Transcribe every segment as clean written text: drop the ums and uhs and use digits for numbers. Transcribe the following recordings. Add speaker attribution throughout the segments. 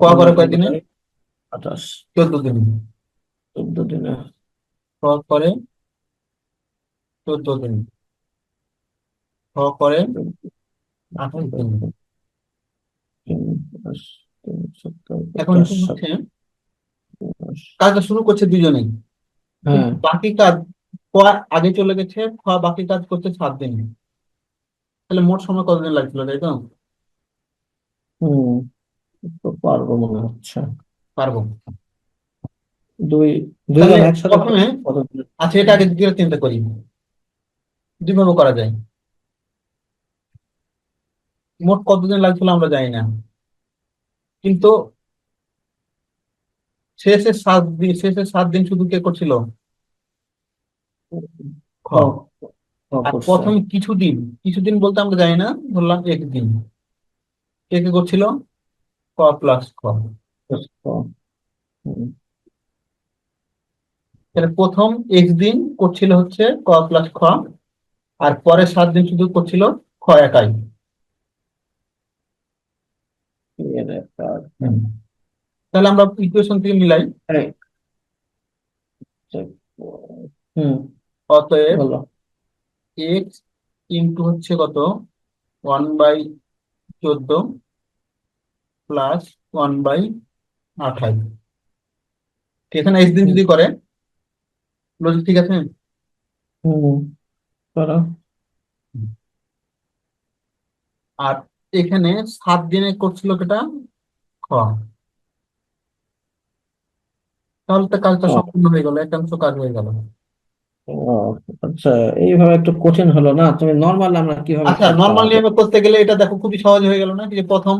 Speaker 1: ক করে কয়দিনে?
Speaker 2: 28।
Speaker 1: 14 দিনে।
Speaker 2: 14 দিনে।
Speaker 1: ক করে 14 দিন। খ করে 28 দিন। এখন কি হচ্ছে, কাজটা শুরু করছে দুজনেই,
Speaker 2: হ্যাঁ।
Speaker 1: কিন্তু বাকি কাজ ক আগে চলে গেছে, খ বাকি কাজ করছে 7 দিন। তাহলে মোট সময় কতদিন লাগছিল, তাই তো?
Speaker 2: হুম, তো পারবো মনে হচ্ছে।
Speaker 1: পারবো।
Speaker 2: দুই
Speaker 1: তাহলে
Speaker 2: দুইজন একসাথে
Speaker 1: প্রথমে,
Speaker 2: কত?
Speaker 1: আচ্ছা এটা আগে দিয়ে চিন্তা করি, দুইভাবে করা যায়। মোট কতদিন লাগছিল আমরা জানি না, কিন্তু শেষের 7 দিন শুধু কে করছিল? খ।
Speaker 2: ক ক
Speaker 1: আর
Speaker 2: করছে।
Speaker 1: প্রথম কিছুদিন, কিছুদিন বলতে আমরা জানি না, ধরলাম একদিন, কে কে করছিল? ক প্লাস খ।
Speaker 2: ক। হুম,
Speaker 1: তাহলে প্রথম দিন করছিল হচ্ছে ক প্লাস খ, আর পরের 7 দিন শুধু করছিল খ একাই।
Speaker 2: এর একটা একটা।
Speaker 1: হুম। তাহলে আমরা ইকুয়েশন থেকে মিলাই।
Speaker 2: আরে, হুম,
Speaker 1: অতএব
Speaker 2: বলো।
Speaker 1: এক্স ইন্টু হচ্ছে কত, 1/14 প্লাস 1/28। এখানে দিন
Speaker 2: হুম,
Speaker 1: যদি করে, লজিক ঠিক আছে?
Speaker 2: হুম, করো।
Speaker 1: আর এখানে 7 দিনে করছিল কেটা, খ। তাহলে তো কাজটা
Speaker 2: ও,
Speaker 1: সম্পূর্ণ হয়ে গেল, একাংশ কাজ হয়ে গেল।
Speaker 2: ও, আচ্ছা, এইভাবে একটু কঠিন হলো না? তুমি নর্মাল আমরা কিভাবে
Speaker 1: আচ্ছা
Speaker 2: করতাম
Speaker 1: নর্মাল
Speaker 2: আগে?
Speaker 1: নিয়মে করতে গেলে এটা দেখো খুবই সহজ হয়ে গেল না, যে প্রথম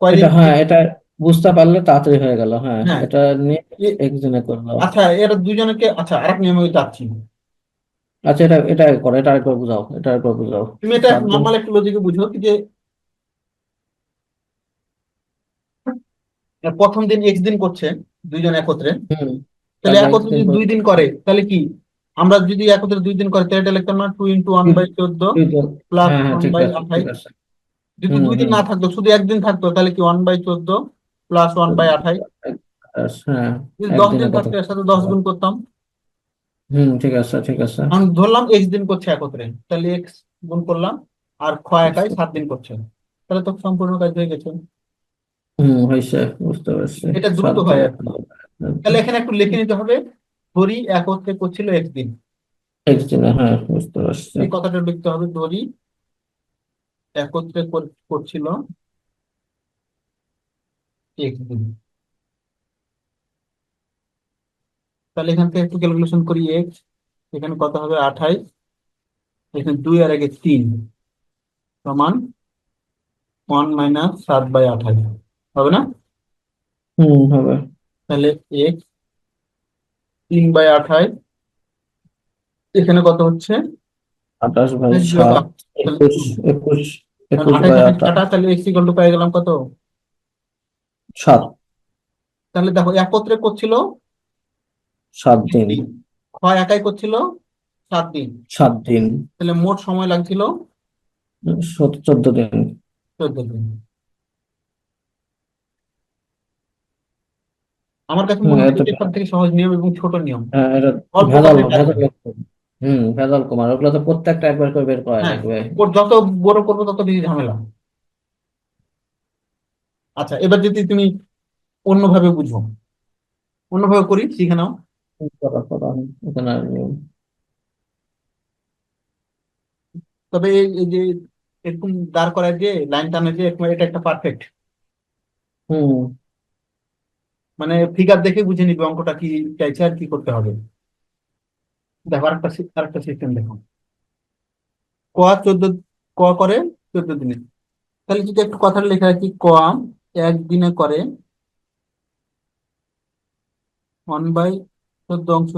Speaker 1: কয়দিন।
Speaker 2: এটা, হ্যাঁ, এটা বুঝতে পারলে তাড়াতাড়ি হয়ে গেল। হ্যাঁ,
Speaker 1: হ্যাঁ।
Speaker 2: এটা নিয়ে
Speaker 1: এ-
Speaker 2: একজনে করলো।
Speaker 1: আচ্ছা এরা দুজনকে, আচ্ছা আরেক নিয়মে যাচ্ছি।
Speaker 2: আচ্ছা, এটা এটা করো, এটা আরেকবার বুঝাও, এটা আরেকবার বুঝাও।
Speaker 1: তুমি এটা
Speaker 2: 7 দিন।
Speaker 1: নর্মাল একটু লজিকে বুঝো কি, যে প্রথম দিন দিন করছে দুইজন একত্রে,
Speaker 2: হুম,
Speaker 1: তাহলে
Speaker 2: তারপর
Speaker 1: একত্রে
Speaker 2: একদিন
Speaker 1: যদি
Speaker 2: পর
Speaker 1: 2 দিন করে তাহলে কি, আমরা যদি একত্রে 2 দিন করে তাহলে এটা লিখতাম না 2 × 1/14 প্লাস
Speaker 2: হ্যাঁ, হ্যাঁ,
Speaker 1: ওয়ান
Speaker 2: ঠিক
Speaker 1: বাই
Speaker 2: আছে, ঠিক
Speaker 1: আঠাইশ
Speaker 2: আছে।
Speaker 1: যদি
Speaker 2: হুম,
Speaker 1: 2 দিন
Speaker 2: হুম।
Speaker 1: না থাকতো, শুধু একদিন থাকতো, তাহলে কি 1/14 প্লাস 1/28।
Speaker 2: হ্যাঁ,
Speaker 1: যদি 10 দিন
Speaker 2: একদিনে কত?
Speaker 1: থাকতো এর সাথে 10 গুণ করতাম।
Speaker 2: হুম, ঠিক আছে, ঠিক আছে।
Speaker 1: আমি ধরলাম দিন করছে একত্রে, তাহলে এক্স গুণ করলাম, আর খ একাই 7 দিন করছে, তাহলে তো সম্পূর্ণ কাজ হয়ে গেছে।
Speaker 2: হুম, হয়েছে, বুঝতে পারছি।
Speaker 1: এটা দ্রুত
Speaker 2: 7
Speaker 1: হয়
Speaker 2: দিনে
Speaker 1: আর কি। তাহলে এখানে একটু লিখে নিতে হবে, ধরি একত্রে করছিল দিন।
Speaker 2: একদিনে, হ্যাঁ, বুঝতে পারছি।
Speaker 1: এই কথাটা লিখতে হবে, ধরি একত্রে করছিল দিন। তাহলে এখান থেকে একটু ক্যালকুলেশন করি, এক্স এখানে কত হবে 28, এখানে 2 আর 1 3 সমান 1 - 7/28 হবে না?
Speaker 2: হুম, হবে।
Speaker 1: তাহলে এক্স 3/28, এখানে কত হচ্ছে,
Speaker 2: 28/7।
Speaker 1: 28 - 8, তাহলে
Speaker 2: 21,
Speaker 1: 2।
Speaker 2: 21,
Speaker 1: কারণ
Speaker 2: 21
Speaker 1: 28
Speaker 2: বাই
Speaker 1: 28
Speaker 2: 8।
Speaker 1: কাটা, তাহলে এক্স ইকুয়াল টু পেয়ে গেলাম কত।
Speaker 2: 7।
Speaker 1: তাহলে দেখো একত্রে করছিল
Speaker 2: 7 দিন।
Speaker 1: দিন, খ একাই করছিল 7 দিন,
Speaker 2: 7 দিন।
Speaker 1: তাহলে মোট সময় লাগছিল
Speaker 2: 14 দিন।
Speaker 1: 14 দিন। আমার কাছে
Speaker 2: হুম,
Speaker 1: মনে হয়
Speaker 2: এত।
Speaker 1: এটা সব থেকে সহজ নিয়ম এবং ছোট নিয়ম,
Speaker 2: হ্যাঁ, এটা
Speaker 1: অল্প
Speaker 2: ভেজাল
Speaker 1: কাজে কাজ
Speaker 2: ভেজাল
Speaker 1: হবে।
Speaker 2: হুম, ভেজাল কুমার, ওগুলো তো প্রত্যেকটা একবার করে বের করা
Speaker 1: হ্যাঁ,
Speaker 2: লাগবে।
Speaker 1: ওর যত বড় করবো তত বেশি ঝামেলা। আচ্ছা এবার যদি তুমি অন্যভাবে বুঝো, অন্যভাবে করি শিখে নাও।
Speaker 2: করা করা এখানে আর নিয়ম।
Speaker 1: তবে এই যে এরকম দাঁড় করায় যে লাইন টানে যে এরকম, এটা একটা পারফেক্ট,
Speaker 2: হুম,
Speaker 1: মানে ফিগার দেখে বুঝে নিবে অঙ্কটা কি চাইছে আর কি করতে হবে। দেখো আরেকটা সিস্টেম দেখো, ক 14, ক করে 14 দিনে, তাহলে যদি একটু কথাটা লেখা রাখি, ক একদিনে করে 1/14 অংশ,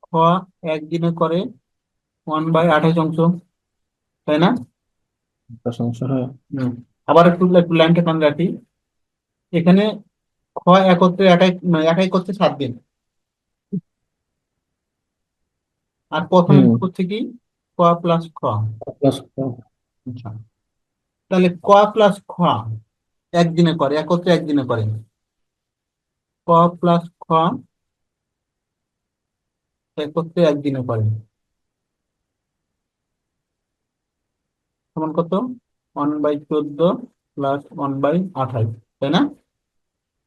Speaker 1: খ একদিনে করে 1/28 অংশ, তাই না?
Speaker 2: প্রশংসা হয়।
Speaker 1: হুম। আবার একটু একটু লাইনটা টান রাখি, এখানে খ একত্রে একাই, মানে একাই করছে 7 দিন, আর প্রথমে
Speaker 2: হুম,
Speaker 1: করছে কি ক প্লাস খ।
Speaker 2: প্লাস।
Speaker 1: আচ্ছা, তাহলে ক প্লাস খ একদিনে করে, একত্রে একদিনে করে। ক প্লাস খ একত্রে একদিনে করে সমান কত? 1/14 প্লাস 1/28, তাই না?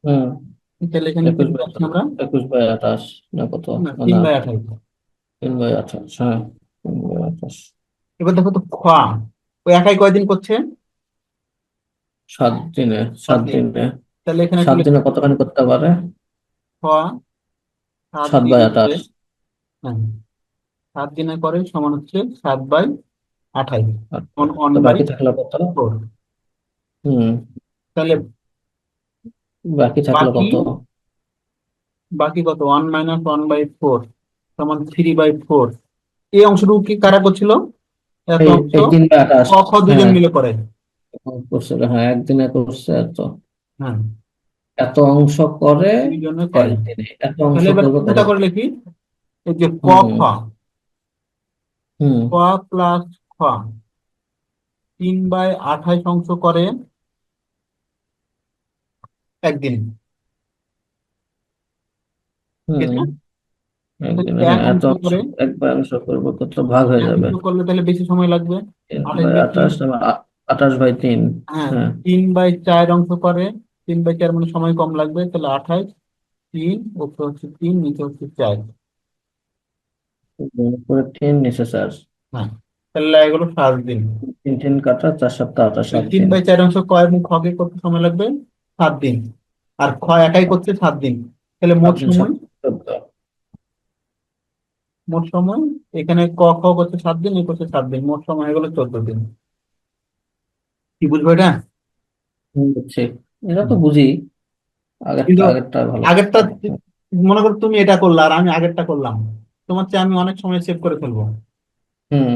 Speaker 2: হুম।
Speaker 1: তাহলে এখানে কি
Speaker 2: 21 বাই
Speaker 1: পাচ্ছি আমরা?
Speaker 2: 21/28 না কত?
Speaker 1: না,
Speaker 2: না,
Speaker 1: 3/28।
Speaker 2: 3/28, হ্যাঁ, 3/28।
Speaker 1: এবার দেখো তো খ, ওই একাই কয়দিন করছে?
Speaker 2: 7 দিনে।
Speaker 1: 7
Speaker 2: সাত
Speaker 1: দিন।
Speaker 2: দিনে
Speaker 1: তাহলে এখানে একটু
Speaker 2: 7 দিনে কতখানি করতে পারে?
Speaker 1: খ 7 দিন হচ্ছে,
Speaker 2: 7/28।
Speaker 1: হ্যাঁ, 7 দিনে করে সমান হচ্ছে 7/28,
Speaker 2: আচ্ছা,
Speaker 1: ওয়ান
Speaker 2: তো
Speaker 1: বাই
Speaker 2: বাকি থাকলো কত?
Speaker 1: ফোর
Speaker 2: হুম।
Speaker 1: তাহলে
Speaker 2: বাকি থাকলো
Speaker 1: বাকি
Speaker 2: কত?
Speaker 1: বাকি কত? 1 - 1/4 সমান 3/4। এই অংশটুকু কি কারা করছিল? এত
Speaker 2: এই
Speaker 1: অংশ
Speaker 2: এই 3/28।
Speaker 1: ক খ দুজন
Speaker 2: হ্যাঁ,
Speaker 1: মিলে করে।
Speaker 2: করছিল, হ্যাঁ, একদিনে করছে এত।
Speaker 1: হ্যাঁ,
Speaker 2: এত অংশ করে
Speaker 1: দুইজনে করে।
Speaker 2: একদিনে, এত অংশ
Speaker 1: তাহলে এবার
Speaker 2: করবে
Speaker 1: উল্টা করে
Speaker 2: কতদিন?
Speaker 1: লিখি, এই যে ক
Speaker 2: হুম।
Speaker 1: খ,
Speaker 2: হুম।
Speaker 1: ক প্লাস খ 3/28 অংশ করে একদিন, ঠিক
Speaker 2: হুম।
Speaker 1: আছে? তাহলে
Speaker 2: একদিনে,
Speaker 1: এক
Speaker 2: হ্যাঁ, এত
Speaker 1: অংশ
Speaker 2: অংশ।
Speaker 1: করে,
Speaker 2: একবার অংশ করবো কত ভাগ হয়ে
Speaker 1: এক
Speaker 2: যাবে?
Speaker 1: অংশ করলে তাহলে বেশি সময় লাগবে।
Speaker 2: তিন
Speaker 1: 28
Speaker 2: বাই
Speaker 1: বাই তিন,
Speaker 2: আঠাশ 28/3।
Speaker 1: হ্যাঁ,
Speaker 2: হ্যাঁ।
Speaker 1: 3/4 অংশ করে। 3/4 মানে সময় কম লাগবে, তাহলে 28, 3 উপরে হচ্ছে 3, নিচে হচ্ছে 4।
Speaker 2: উপরে 3, নিচে 4।
Speaker 1: হ্যাঁ, তাহলে এগুলো 7 দিন।
Speaker 2: 3 3 কাটা, 4 7 28,
Speaker 1: তিন
Speaker 2: 7 দিন।
Speaker 1: বাই চার অংশ কয় এবং খকে করতে সময় লাগবে 7 দিন, আর খ একাই করছে 7 দিন। তাহলে মোট
Speaker 2: 7 দিন,
Speaker 1: সময়,
Speaker 2: 7 14।
Speaker 1: মোট সময় এখানে ক খ করছে 7 দিন, এ করছে 7 দিন, মোট সময় হয়ে গেলো 14 দিন। কি বুঝবো এটা?
Speaker 2: বুঝছি। এটা তো
Speaker 1: হুম।
Speaker 2: বুঝি। আগেরটা
Speaker 1: কিন্তু
Speaker 2: আগেরটা ভালো
Speaker 1: আগেরটা,
Speaker 2: লাগছে।
Speaker 1: মনে করো তুমি এটা করলা আর আমি আগেরটা করলাম, তোমার চেয়ে আমি অনেক সময় সেভ করে ফেলবো।
Speaker 2: হুম।